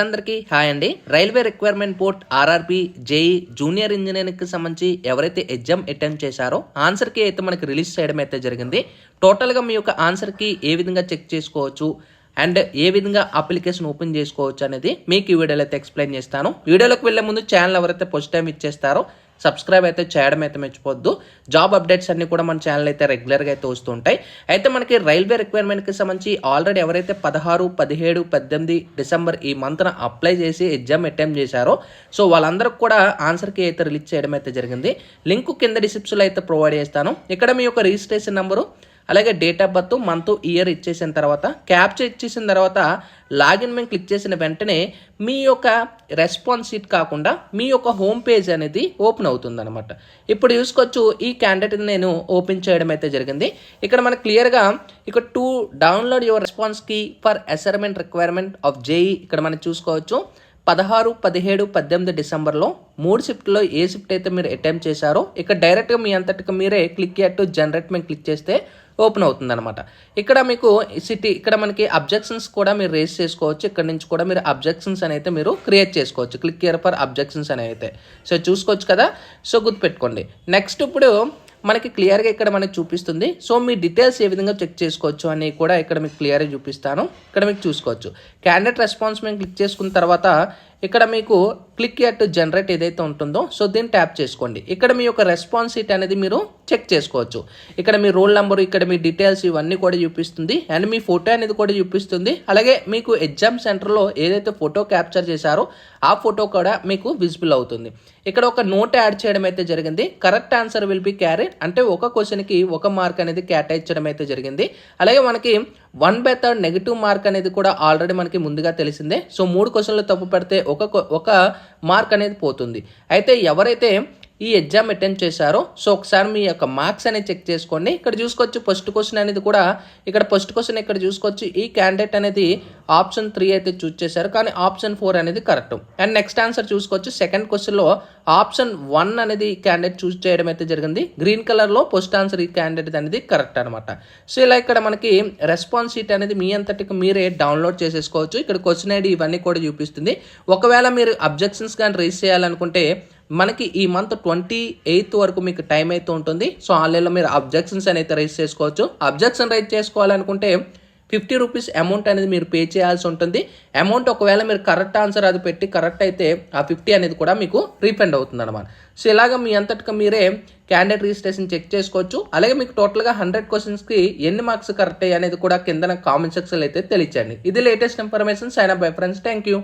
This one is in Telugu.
అందరికీ హాయ్ అండి. Railway requirement for RRB JE junior ఇంజనీరింగ్కి సంబంధించి ఎవరైతే ఎగ్జామ్ అటెంప్ట్ చేశారో ఆన్సర్కి అయితే మనకి రిలీజ్ చేయడం అయితే జరిగింది. టోటల్గా మీ యొక్క ఆన్సర్కి ఏ విధంగా చెక్ చేసుకోవచ్చు అండ్ ఏ విధంగా అప్లికేషన్ ఓపెన్ చేసుకోవచ్చు అనేది మీకు ఈ వీడియోలో అయితే ఎక్స్ప్లెయిన్ చేస్తాను. వీడియోలోకి వెళ్ళే ముందు ఛానల్ ఎవరైతే ఫస్ట్ టైం ఇచ్చేస్తారో సబ్స్క్రైబ్ అయితే చేయడం అయితే మర్చిపోద్దు. జాబ్ అప్డేట్స్ అన్ని కూడా మన ఛానల్ అయితే రెగ్యులర్గా అయితే వస్తుంటాయి. అయితే మనకి రైల్వే రిక్వైర్మెంట్కి సంబంధించి ఆల్రెడీ ఎవరైతే 16, 17, 18 డిసెంబర్ ఈ మంత్న అప్లై చేసి ఎగ్జామ్ అటెంప్ట్ చేశారో సో వాళ్ళందరికి కూడా ఆన్సర్కి అయితే రిలీజ్ చేయడం అయితే జరిగింది. లింక్ కింద డిస్క్రిప్షన్లో అయితే ప్రొవైడ్ చేస్తాను. ఇక్కడ మీ యొక్క రిజిస్ట్రేషన్ నెంబరు అలాగే date of birth month year ఇచ్చేసిన తర్వాత క్యాప్చర్ ఇచ్చేసిన తర్వాత లాగిన్ మేము క్లిక్ చేసిన వెంటనే మీ యొక్క రెస్పాన్స్ షీట్ కాకుండా మీ యొక్క హోమ్ పేజ్ అనేది ఓపెన్ అవుతుంది అనమాట. ఇప్పుడు చూసుకోవచ్చు ఈ క్యాండిడేట్ నేను ఓపెన్ చేయడం అయితే జరిగింది. ఇక్కడ మనకు క్లియర్గా ఇక్కడ to download your response key for assignment requirement of JE ఇక్కడ మనం చూసుకోవచ్చు 16, 17, 18 డిసెంబర్లో 3 షిఫ్ట్లో ఏ షిఫ్ట్ అయితే మీరు అటెంప్ట్ చేశారో ఇక్కడ డైరెక్ట్గా మీ అంతటికి మీరే క్లిక్ టు జనరేట్ మేము క్లిక్ చేస్తే ఓపెన్ అవుతుంది అనమాట. ఇక్కడ మీకు సిటీ ఇక్కడ మనకి అబ్జెక్షన్స్ కూడా మీరు రేస్ చేసుకోవచ్చు. ఇక్కడ నుంచి కూడా మీరు అబ్జెక్షన్స్ అనేది మీరు క్రియేట్ చేసుకోవచ్చు. క్లిక్ హియర్ ఫర్ అబ్జెక్షన్స్ అని అయితే సో చూసుకోవచ్చు కదా. సో గుర్తుపెట్టుకోండి. నెక్స్ట్ ఇప్పుడు మనకి క్లియర్గా ఇక్కడ మనకి చూపిస్తుంది. సో మీ డీటెయిల్స్ ఏ విధంగా చెక్ చేసుకోవచ్చు అని కూడా ఇక్కడ మీకు క్లియర్గా చూపిస్తాను. ఇక్కడ మీకు చూసుకోవచ్చు క్యాండిడేట్ రెస్పాన్స్ మేము క్లిక్ చేసుకున్న తర్వాత ఇక్కడ మీకు క్లిక్ టు జనరేట్ ఏదైతే ఉంటుందో సో దీన్ని ట్యాప్ చేసుకోండి. ఇక్కడ మీ యొక్క రెస్పాన్స్ షీట్ అనేది మీరు చెక్ చేసుకోవచ్చు. ఇక్కడ మీ రోల్ నెంబర్ ఇక్కడ మీ డీటెయిల్స్ ఇవన్నీ కూడా చూపిస్తుంది అండ్ మీ ఫోటో అనేది కూడా చూపిస్తుంది. అలాగే మీకు ఎగ్జామ్ సెంటర్లో ఏదైతే ఫోటో క్యాప్చర్ చేశారో ఆ ఫోటో కూడా మీకు విజిబుల్ అవుతుంది. ఇక్కడ ఒక నోట్ యాడ్ చేయడం అయితే జరిగింది. Correct answer will be carried అంటే ఒక క్వశ్చన్కి 1 మార్క్ అనేది కేటాయించడం అయితే జరిగింది. అలాగే మనకి 1/3 నెగిటివ్ మార్క్ అనేది కూడా ఆల్రెడీ మనకి ముందుగా తెలిసిందే. సో 3 క్వశ్చన్లు తప్పు పెడితే ఒక మార్క్ అనేది పోతుంది. అయితే ఎవరైతే ఈ ఎగ్జామ్ అటెంప్ట్ చేశారో సో ఒకసారి మీ యొక్క మార్క్స్ అనేది చెక్ చేసుకోండి. ఇక్కడ చూసుకోవచ్చు ఫస్ట్ క్వశ్చన్ అనేది కూడా ఇక్కడ ఫస్ట్ క్వశ్చన్ ఇక్కడ చూసుకోవచ్చు ఈ క్యాండిడేట్ అనేది ఆప్షన్ 3 అయితే చూస్ చేశారు కానీ ఆప్షన్ 4 అనేది కరెక్ట్. అండ్ నెక్స్ట్ ఆన్సర్ చూసుకోవచ్చు సెకండ్ క్వశ్చన్లో ఆప్షన్ 1 అనేది క్యాండిడేట్ చూస్ చేయడం అయితే జరిగింది. గ్రీన్ కలర్లో ఫస్ట్ ఆన్సర్ ఈ క్యాండిడేట్ అనేది కరెక్ట్ అనమాట. సో ఇలా ఇక్కడ మనకి రెస్పాన్స్ షీట్ అనేది మీ అంతటికి మీరే డౌన్లోడ్ చేసేసుకోవచ్చు. ఇక్కడ క్వశ్చన్ ఐడి ఇవన్నీ కూడా చూపిస్తుంది. ఒకవేళ మీరు అబ్జెక్షన్స్ కానీ రేస్ చేయాలనుకుంటే మనకి ఈ మంత్ 28 వరకు మీకు టైం అయితే ఉంటుంది. సో ఆన్లైన్లో మీరు అబ్జెక్షన్స్ అనేది రైజ్ చేసుకోవచ్చు. అబ్జెక్షన్ రైజ్ చేసుకోవాలనుకుంటే 50 రూపీస్ అమౌంట్ అనేది మీరు పే చేయాల్సి ఉంటుంది. అమౌంట్ ఒకవేళ మీరు కరెక్ట్ ఆన్సర్ అది పెట్టి కరెక్ట్ అయితే ఆ 50 అనేది కూడా మీకు రీఫండ్ అవుతుంది అనమాట. సో ఇలాగ మీ అంతటికి మీరే క్యాండిడేట్ రిజిస్ట్రేషన్ చెక్ చేసుకోవచ్చు. అలాగే మీకు టోటల్గా 100 క్వశ్చన్స్కి ఎన్ని మార్క్స్ కరెక్ట్ అయ్యి అనేది కూడా కింద కామెంట్ సెక్షన్లో అయితే తెలియచేయండి. ఇది latest information. Sign up bye friends. Thank you.